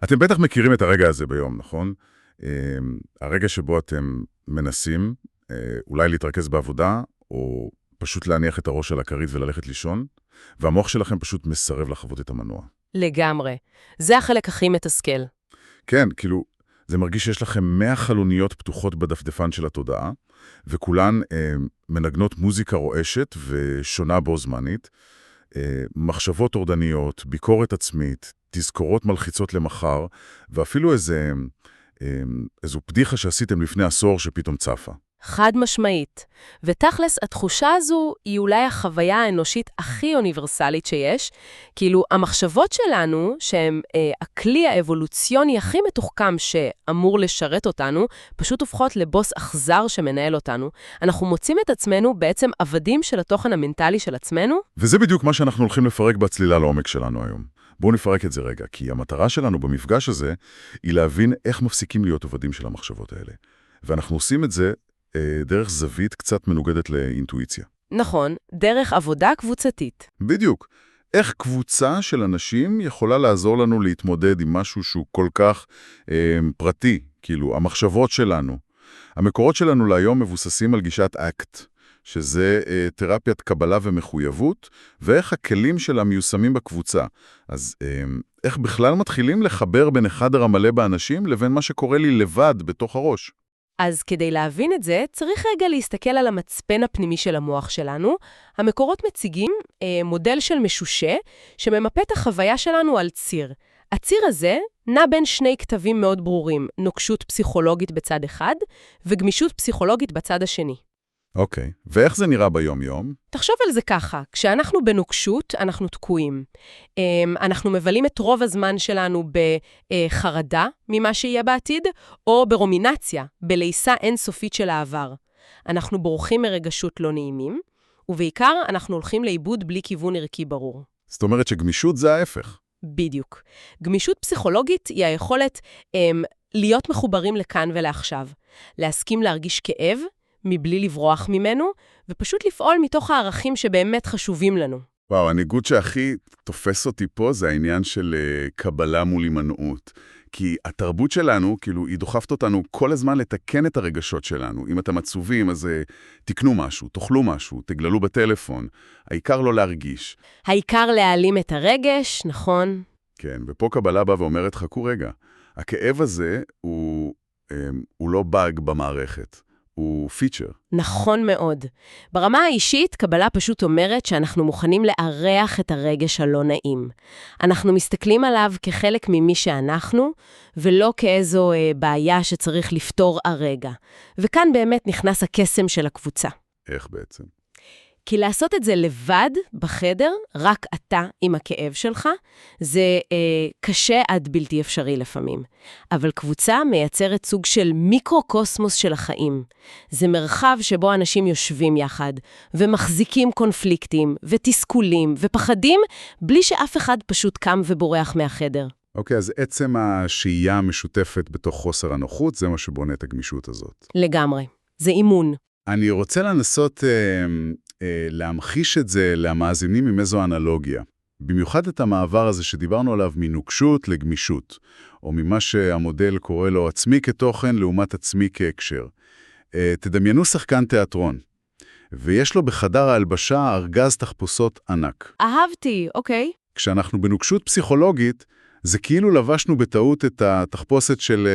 אתם בטח מכירים את הרגע הזה ביום, נכון? הרגע שבו אתם מנסים אולי להתרכז בעבודה, או פשוט להניח את הראש על הכרית וללכת לישון, והמוח שלכם פשוט מסרב לחוות את המנוע. לגמרי. זה החלק הכי מתסכל. כן, כאילו, זה מרגיש שיש לכם 100 חלוניות פתוחות בדפדפן של התודעה, וכולן מנגנות מוזיקה רועשת ושונה בו זמנית, מחשבות אורדניות, ביקורת עצמית, תזכורות מלחיצות למחר, ואפילו איזו פדיחה שעשיתם לפני עשור שפתאום צפה. חד משמעית. ותכלס, התחושה הזו היא אולי החוויה האנושית הכי אוניברסלית שיש, כאילו המחשבות שלנו, שהן הכלי האבולוציוני הכי מתוחכם שאמור לשרת אותנו, פשוט הופכות לבוס אכזר שמנהל אותנו. אנחנו מוצאים את עצמנו בעצם עבדים של התוכן המנטלי של עצמנו. וזה בדיוק מה שאנחנו הולכים לפרק בצלילה לעומק שלנו היום. בואו נפרק את זה רגע, כי המטרה שלנו במפגש הזה היא להבין איך מפסיקים להיות עבדים של המחשבות האלה. ואנחנו עושים את זה דרך זווית קצת מנוגדת לאינטואיציה. נכון, דרך עבודה קבוצתית. בדיוק. איך קבוצה של אנשים יכולה לעזור לנו להתמודד עם משהו שהוא כל כך פרטי, כאילו המחשבות שלנו. המקורות שלנו להיום מבוססים על גישת אקט, שזה תרפיית קבלה ומחויבות, ואיך הכלים שלה מיושמים בקבוצה. אז איך בכלל מתחילים לחבר בין החדר המלא באנשים לבין מה שקורה לי לבד בתוך הראש? אז כדי להבין את זה, צריך רגע להסתכל על המצפן הפנימי של המוח שלנו. המקורות מציגים מודל של משושה, שממפה את החוויה שלנו על ציר. הציר הזה נע בין שני כתבים מאוד ברורים, נוקשות פסיכולוגית בצד אחד, וגמישות פסיכולוגית בצד השני. אוקיי, ואיך זה נראה ביום-יום? תחשוב על זה ככה, כשאנחנו בנוקשות, אנחנו תקועים. אנחנו מבלים את רוב הזמן שלנו בחרדה ממה שיהיה בעתיד, או ברומינציה, בלעיסה אינסופית של העבר. אנחנו בורחים מרגשות לא נעימים, ובעיקר אנחנו הולכים לאיבוד בלי כיוון ערכי ברור. זאת אומרת שגמישות זה ההפך. בדיוק. גמישות פסיכולוגית היא היכולת להיות מחוברים לכאן ולעכשיו, להסכים להרגיש כאב, מבלי לברוח ממנו, ופשוט לפעול מתוך הערכים שבאמת חשובים לנו. וואו, הניגוד שהכי תופס אותי פה זה העניין של קבלה מול הימנעות. כי התרבות שלנו, כאילו, היא דוחפת אותנו כל הזמן לתקן את הרגשות שלנו. אם אתם עצובים, אז תקנו משהו, תאכלו משהו, תגללו בטלפון. העיקר לא להרגיש. העיקר להעלים את הרגש, נכון? כן, ופה קבלה באה ואומרת, חכו רגע, הכאב הזה הוא לא באג במערכת. הוא פיצ'ר. נכון מאוד. ברמה האישית, קבלה פשוט אומרת שאנחנו מוכנים לארח את הרגש הלא נעים. אנחנו מסתכלים עליו כחלק ממי שאנחנו, ולא כאיזו בעיה שצריך לפתור הרגע. וכאן באמת נכנס הקסם של הקבוצה. איך בעצם? כי לעשות את זה לבד, בחדר, רק אתה עם הכאב שלך, זה קשה עד בלתי אפשרי לפעמים. אבל קבוצה מייצרת סוג של מיקרו-קוסמוס של החיים. זה מרחב שבו אנשים יושבים יחד, ומחזיקים קונפליקטים, ותסכולים, ופחדים, בלי שאף אחד פשוט קם ובורח מהחדר. אוקיי, אז עצם השהייה המשותפת בתוך חוסר הנוחות, זה מה שבונה את הגמישות הזאת. לגמרי. זה אימון. אני רוצה לנסות להמחיש את זה למאזינים עם איזו אנלוגיה. במיוחד את המעבר הזה שדיברנו עליו מנוקשות לגמישות, או ממה שהמודל קורא לו עצמי כתוכן לעומת עצמי כהקשר. תדמיינו שחקן תיאטרון, ויש לו בחדר ההלבשה ארגז תחפושות ענק. אהבתי, אוקיי. כשאנחנו בנוקשות פסיכולוגית, זה כאילו לבשנו בטעות את התחפושת של,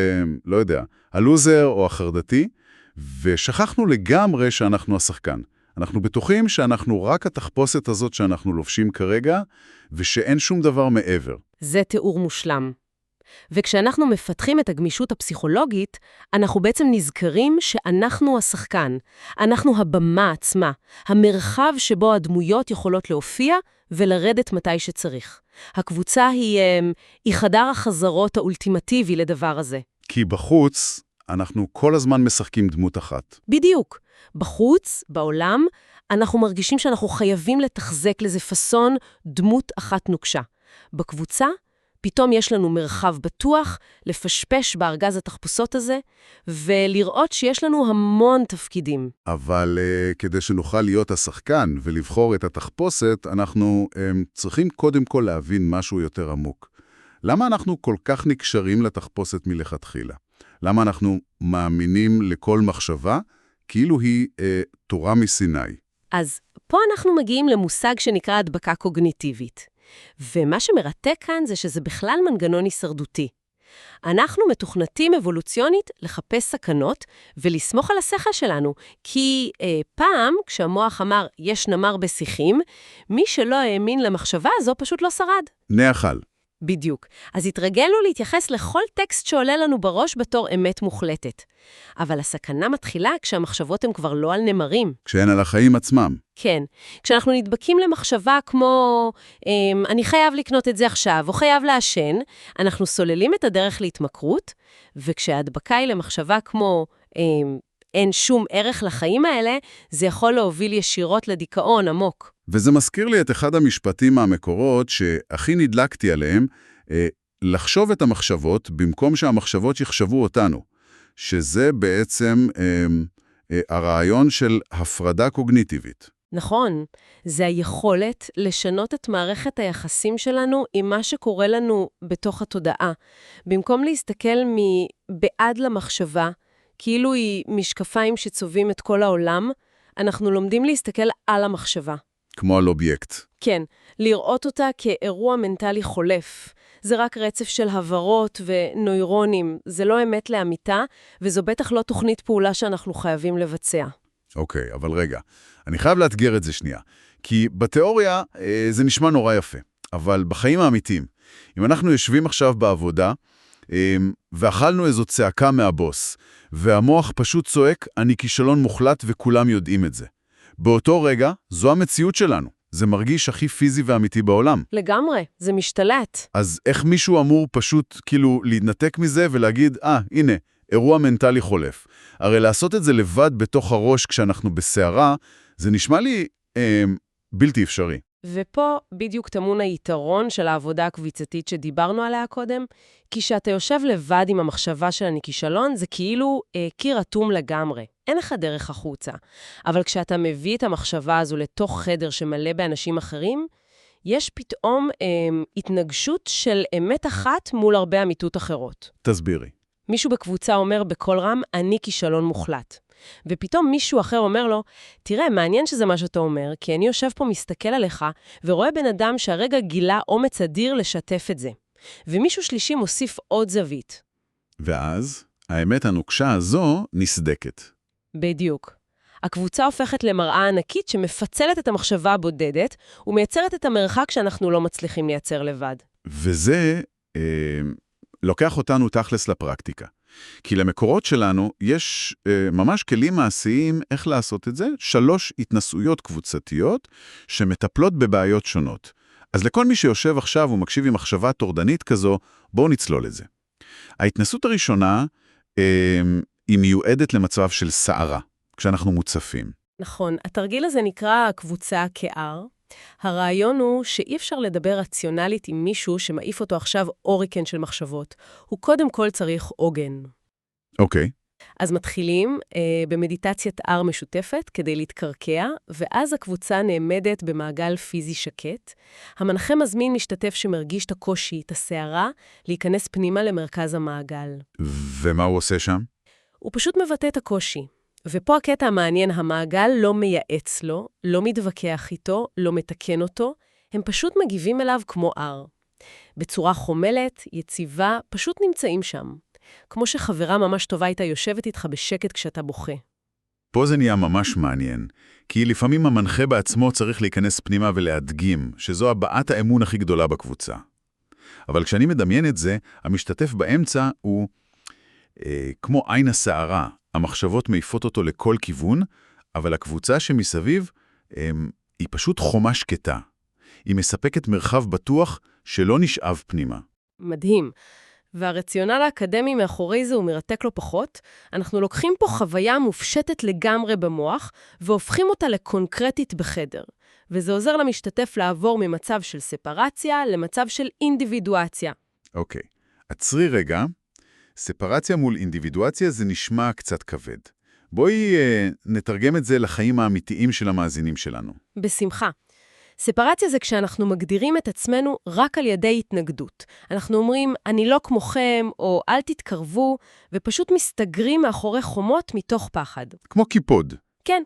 לא יודע, הלוזר או החרדתי, ושכחנו לגמרי שאנחנו השחקן. אנחנו בטוחים שאנחנו רק התחפושת הזאת שאנחנו לובשים כרגע, ושאין שום דבר מעבר. זה תיאור מושלם. וכשאנחנו מפתחים את הגמישות הפסיכולוגית, אנחנו בעצם נזכרים שאנחנו השחקן, אנחנו הבמה עצמה, המרחב שבו הדמויות יכולות להופיע ולרדת מתי שצריך. הקבוצה היא חדר החזרות האולטימטיבי לדבר הזה. כי בחוץ אנחנו כל הזמן משחקים דמות אחת. בדיוק. בחוץ, בעולם, אנחנו מרגישים שאנחנו חייבים לתחזק לזה פסון דמות אחת נוקשה. בקבוצה, פתאום יש לנו מרחב בטוח לפשפש בארגז התחפושות הזה, ולראות שיש לנו המון תפקידים. אבל כדי שנוכל להיות השחקן ולבחור את התחפושת, אנחנו צריכים קודם כל להבין משהו יותר עמוק. למה אנחנו כל כך נקשרים לתחפושת מלכתחילה? למה אנחנו מאמינים לכל מחשבה כאילו היא תורה מסיני? אז פה אנחנו מגיעים למושג שנקרא הדבקה קוגניטיבית. ומה שמרתק כאן זה שזה בכלל מנגנון הישרדותי. אנחנו מתוכנתים אבולוציונית לחפש סכנות ולסמוך על השכל שלנו, כי פעם, כשהמוח אמר יש נמר בשיחים, מי שלא האמין למחשבה הזו פשוט לא שרד. נאכל. בדיוק. אז התרגלנו להתייחס לכל טקסט שעולה לנו בראש בתור אמת מוחלטת. אבל הסכנה מתחילה כשהמחשבות הן כבר לא על נמרים. כשהן על החיים עצמם. כן. כשאנחנו נדבקים למחשבה כמו, אני חייב לקנות את זה עכשיו, או חייב לעשן, אנחנו סוללים את הדרך להתמכרות, וכשההדבקה היא למחשבה כמו, אין שום ערך לחיים האלה, זה יכול להוביל ישירות לדיכאון עמוק. וזה מזכיר לי את אחד המשפטים מהמקורות שהכי נדלקתי עליהם, לחשוב את המחשבות במקום שהמחשבות יחשבו אותנו, שזה בעצם הרעיון של הפרדה קוגניטיבית. נכון, זה היכולת לשנות את מערכת היחסים שלנו עם מה שקורה לנו בתוך התודעה. במקום להסתכל מבעד למחשבה, כאילו היא משקפיים שצובעים את כל העולם, אנחנו לומדים להסתכל על המחשבה. כמו על אובייקט. כן, לראות אותה כאירוע מנטלי חולף. זה רק רצף של הברות ונוירונים, זה לא אמת לאמיתה, וזו בטח לא תוכנית פעולה שאנחנו חייבים לבצע. אוקיי, אבל רגע, אני חייב לאתגר את זה שנייה, כי בתיאוריה זה נשמע נורא יפה, אבל בחיים האמיתיים, אם אנחנו יושבים עכשיו בעבודה, ואכלנו איזו צעקה מהבוס, והמוח פשוט צועק, אני כישלון מוחלט וכולם יודעים את זה. באותו רגע, זו המציאות שלנו. זה מרגיש הכי פיזי ואמיתי בעולם. לגמרי, זה משתלט. אז איך מישהו אמור פשוט כאילו להתנתק מזה ולהגיד, הנה, אירוע מנטלי חולף. הרי לעשות את זה לבד בתוך הראש כשאנחנו בסערה, זה נשמע לי בלתי אפשרי. ופה בדיוק טמון היתרון של העבודה הקבוצתית שדיברנו עליה קודם, כי כשאתה יושב לבד עם המחשבה של אני כישלון, זה כאילו קיר אטום לגמרי. אין לך דרך החוצה. אבל כשאתה מביא את המחשבה הזו לתוך חדר שמלא באנשים אחרים, יש פתאום התנגשות של אמת אחת מול הרבה אמיתות אחרות. תסבירי. מישהו בקבוצה אומר בקול רם, אני כישלון מוחלט. ופתאום מישהו אחר אומר לו, תראה, מעניין שזה מה שאתה אומר, כי אני יושב פה מסתכל עליך, ורואה בן אדם שהרגע גילה אומץ אדיר לשתף את זה. ומישהו שלישי מוסיף עוד זווית. ואז, האמת הנוקשה הזו נסדקת. בדיוק. הקבוצה הופכת למראה ענקית שמפצלת את המחשבה הבודדת, ומייצרת את המרחק שאנחנו לא מצליחים לייצר לבד. וזה לוקח אותנו תכלס לפרקטיקה. כי למקורות שלנו יש ממש כלים מעשיים איך לעשות את זה, 3 התנסויות קבוצתיות שמטפלות בבעיות שונות. אז לכל מי שיושב עכשיו ומקשיב עם מחשבה טורדנית כזו, בואו נצלול את זה. ההתנסות הראשונה היא מיועדת למצב של סערה, כשאנחנו מוצפים. נכון, התרגיל הזה נקרא קבוצה כער. הרעיון הוא שאי אפשר לדבר רציונלית עם מישהו שמעיף אותו עכשיו אוריקן של מחשבות. הוא קודם כל צריך עוגן. אוקיי. אז מתחילים במדיטציית ער משותפת כדי להתקרקע, ואז הקבוצה נעמדת במעגל פיזי שקט. המנחה מזמין משתתף שמרגיש את הקושי, את הסערה, להיכנס פנימה למרכז המעגל. ומה הוא עושה שם? הוא פשוט מבטא את הקושי. ופה הקטע המעניין, המעגל לא מייעץ לו, לא מתווכח איתו, לא מתקן אותו, הם פשוט מגיבים אליו כמו ער. בצורה חומלת, יציבה, פשוט נמצאים שם. כמו שחברה ממש טובה הייתה יושבת איתך בשקט כשאתה בוכה. פה זה נהיה ממש מעניין, כי לפעמים המנחה בעצמו צריך להיכנס פנימה ולהדגים, שזו הבעת האמון הכי גדולה בקבוצה. אבל כשאני מדמיין את זה, המשתתף באמצע הוא כמו עין הסערה. המחשבות מעיפות אותו לכל כיוון, אבל הקבוצה שמסביב היא פשוט חומה שקטה. היא מספקת מרחב בטוח שלא נשאב פנימה. מדהים. והרציונל האקדמי מאחורי זה הוא מרתק לא פחות. אנחנו לוקחים פה חוויה מופשטת לגמרי במוח, והופכים אותה לקונקרטית בחדר. וזה עוזר למשתתף לעבור ממצב של ספרציה למצב של אינדיבידואציה. אוקיי. עצרי רגע. ספרציה מול אינדיבידואציה זה נשמע קצת כבד. בואי נתרגם את זה לחיים האמיתיים של המאזינים שלנו. בשמחה. ספרציה זה כשאנחנו מגדירים את עצמנו רק על ידי התנגדות. אנחנו אומרים, אני לא כמוכם, או אל תתקרבו, ופשוט מסתגרים מאחורי חומות מתוך פחד. כמו קיפוד. כן.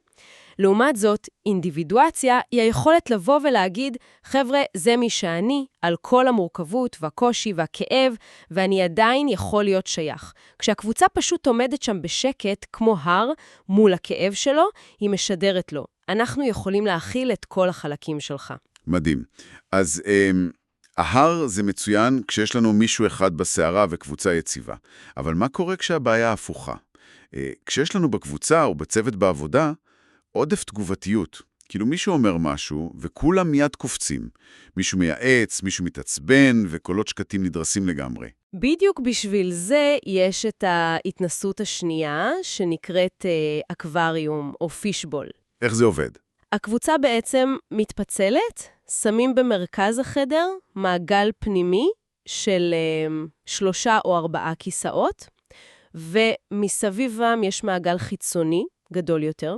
לעומת זאת, אינדיבידואציה היא היכולת לבוא ולהגיד, חבר'ה, זה מי שאני, על כל המורכבות והקושי והכאב, ואני עדיין יכול להיות שייך. כשהקבוצה פשוט עומדת שם בשקט, כמו הר, מול הכאב שלו, היא משדרת לו. אנחנו יכולים להכיל את כל החלקים שלך. מדהים. אז ההר זה מצוין כשיש לנו מישהו אחד בסערה וקבוצה יציבה. אבל מה קורה כשהבעיה הפוכה? כשיש לנו בקבוצה או בצוות בעבודה, עודף תגובתיות. כאילו מישהו אומר משהו וכולם מיד קופצים. מישהו מייעץ, מישהו מתעצבן וקולות שקטים נדרסים לגמרי. בדיוק בשביל זה יש את ההתנסות השנייה שנקראת אקווריום או פישבול. איך זה עובד? הקבוצה בעצם מתפצלת, שמים במרכז החדר מעגל פנימי של 3 או 4 כיסאות, ומסביבם יש מעגל חיצוני גדול יותר.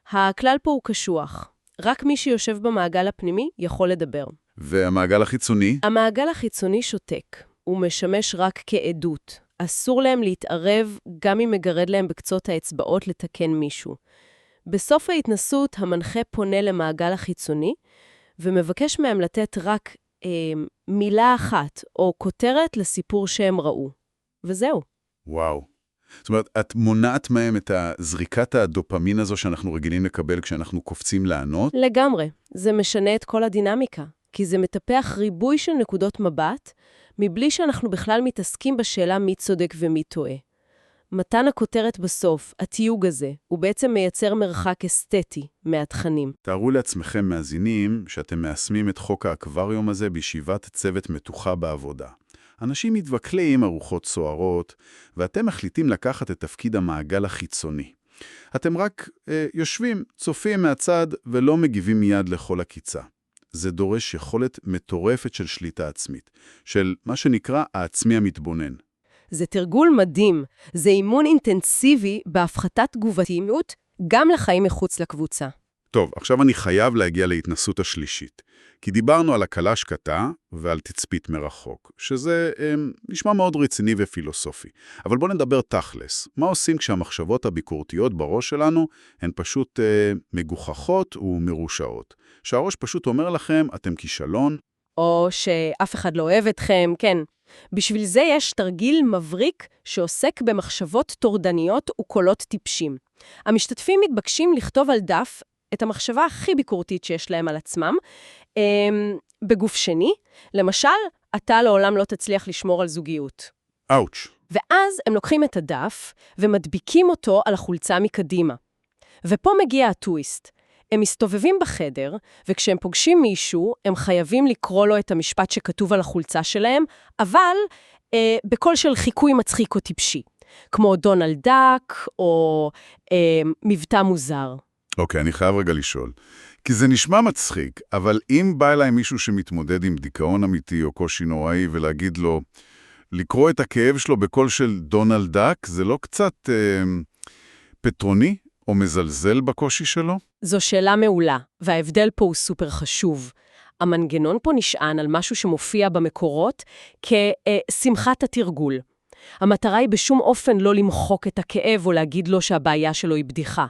הכלל פה הוא קשוח. רק מי שיושב במעגל הפנימי יכול לדבר. והמעגל החיצוני? המעגל החיצוני שותק. הוא משמש רק כעדות. אסור להם להתערב גם אם מגרד להם בקצות האצבעות לתקן מישהו. בסוף ההתנסות המנחה פונה למעגל החיצוני, ומבקש מהם לתת רק מילה אחת או כותרת לסיפור שהם ראו. וזהו. וואו. זאת אומרת, את מונעת מהם את זריקת הדופמין הזו שאנחנו רגילים לקבל כשאנחנו קופצים לענות? לגמרי. זה משנה את כל הדינמיקה, כי זה מטפח ריבוי של נקודות מבט, מבלי שאנחנו בכלל מתעסקים בשאלה מי צודק ומי טועה. מתן הכותרת בסוף, התיוג הזה, הוא בעצם מייצר מרחק אסתטי מהתכנים. תארו לעצמכם מאזינים שאתם מיישמים את חוק האקווריום הזה בישיבת צוות מתוחה בעבודה. אנשים מתווכלים ארוחות סוערות, ואתם מחליטים לקחת את תפקיד המעגל החיצוני. אתם רק יושבים, צופים מהצד, ולא מגיבים מיד לכל הקיצה. זה דורש יכולת מטורפת של שליטה עצמית, של מה שנקרא העצמי המתבונן. זה תרגול מדהים. זה אימון אינטנסיבי בהפחתת תגובתיות גם לחיים מחוץ לקבוצה. טוב, עכשיו אני חייב להגיע להתנסות השלישית. כי דיברנו על הקלה שקטה ועל תצפית מרחוק, שזה נשמע מאוד רציני ופילוסופי. אבל בואו נדבר תכלס. מה עושים כשהמחשבות הביקורתיות בראש שלנו הן פשוט מגוחכות ומרושעות? שהראש פשוט אומר לכם, אתם כישלון. או שאף אחד לא אוהב אתכם, כן. בשביל זה יש תרגיל מבריק שעוסק במחשבות טורדניות וקולות טיפשים. המשתתפים מתבקשים לכתוב על דף את המחשבה הכי ביקורתית שיש להם על עצמם, בגוף שני, למשל, אתה לעולם לא תצליח לשמור על זוגיות. אאוץ'. ואז הם לוקחים את הדף ומדביקים אותו על החולצה מקדימה. ופה מגיע הטוויסט. הם מסתובבים בחדר, וכשהם פוגשים מישהו, הם חייבים לקרוא לו את המשפט שכתוב על החולצה שלהם, אבל בקול של חיקוי מצחיק או טיפשי, כמו דונלד דאק או מבטא מוזר. אוקיי, אני חייב רגע לשאול. כי זה נשמע מצחיק, אבל אם בא אליי מישהו שמתמודד עם דיכאון אמיתי או קושי נוראי ולהגיד לו, לקרוא את הכאב שלו בקול של דונלד דאק, זה לא קצת פטרוני או מזלזל בקושי שלו? זו שאלה מעולה, וההבדל פה הוא סופר חשוב. המנגנון פה נשען על משהו שמופיע במקורות כשמחת התרגול. המטרה היא בשום אופן לא למחוק את הכאב או להגיד לו שהבעיה שלו היא בדיחה.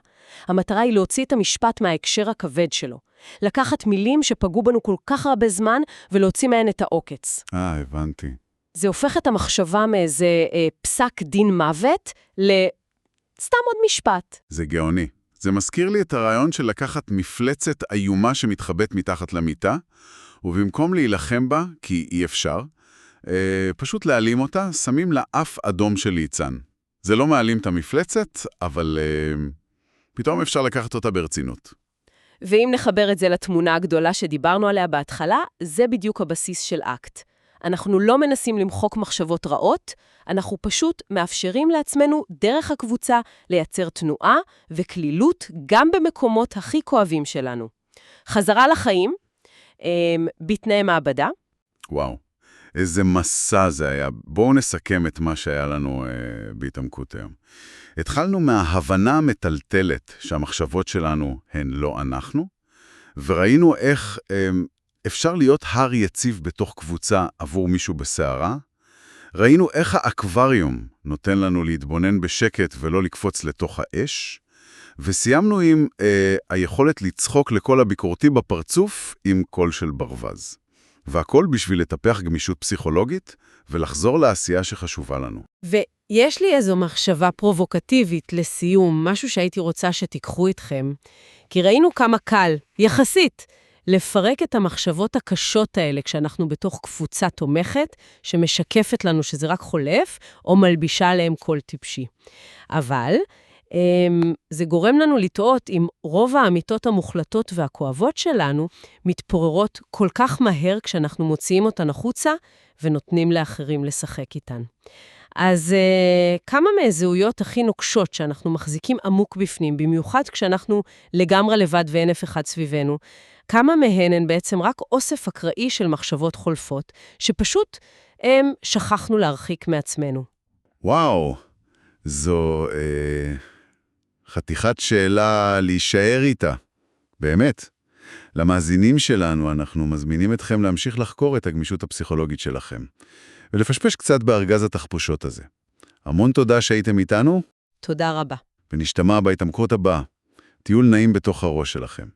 המטרה היא להוציא את המשפט מההקשר הכבד שלו. לקחת מילים שפגעו בנו כל כך הרבה זמן ולהוציא מהן את העוקץ. הבנתי. זה הופך את המחשבה מאיזה פסק דין מוות לסתם עוד משפט. זה גאוני. זה מזכיר לי את הרעיון של לקחת מפלצת איומה שמתחבאת מתחת למיטה, ובמקום להילחם בה, כי אי אפשר, פשוט להעלים אותה, שמים לה אף אדום של ליצן. זה לא מעלים את המפלצת, אבל פתאום אפשר לקחת אותה ברצינות. ואם נחבר את זה לתמונה הגדולה שדיברנו עליה בהתחלה, זה בדיוק הבסיס של אקט. אנחנו לא מנסים למחוק מחשבות רעות, אנחנו פשוט מאפשרים לעצמנו דרך הקבוצה לייצר תנועה וכלילות גם במקומות הכי כואבים שלנו. חזרה לחיים, בתנאי מעבדה. וואו, איזה מסע זה היה. בואו נסכם את מה שהיה לנו בהתעמקות היום. התחלנו מההבנה המטלטלת שהמחשבות שלנו הן לא אנחנו, וראינו איך אפשר להיות הר יציב בתוך קבוצה עבור מישהו בסערה. ראינו איך האקווריום נותן לנו להתבונן בשקט ולא לקפוץ לתוך האש. וסיימנו עם היכולת לצחוק לכל הביקורתי בפרצוף עם קול של ברווז. והכל בשביל לטפח גמישות פסיכולוגית ולחזור לעשייה שחשובה לנו. ויש לי איזו מחשבה פרובוקטיבית לסיום, משהו שהייתי רוצה שתיקחו איתכם, כי ראינו כמה קל, יחסית, לפרק את המחשבות הקשות האלה כשאנחנו בתוך קבוצה תומכת, שמשקפת לנו שזה רק חולף, או מלבישה עליהם קול טיפשי. אבל זה גורם לנו לטעות אם רוב האמיתות המוחלטות והכואבות שלנו מתפוררות כל כך מהר כשאנחנו מוציאים אותן החוצה ונותנים לאחרים לשחק איתן. אז כמה מהזהויות הכי נוקשות שאנחנו מחזיקים עמוק בפנים, במיוחד כשאנחנו לגמרי לבד ואין אף אחד סביבנו, כמה מהן הן בעצם רק אוסף אקראי של מחשבות חולפות, שפשוט שכחנו להרחיק מעצמנו. וואו, זו חתיכת שאלה להישאר איתה. באמת. למאזינים שלנו אנחנו מזמינים אתכם להמשיך לחקור את הגמישות הפסיכולוגית שלכם, ולפשפש קצת בארגז התחפושות הזה. המון תודה שהייתם איתנו. תודה רבה. ונשתמע בהתעמקות הבאה. טיול נעים בתוך הראש שלכם.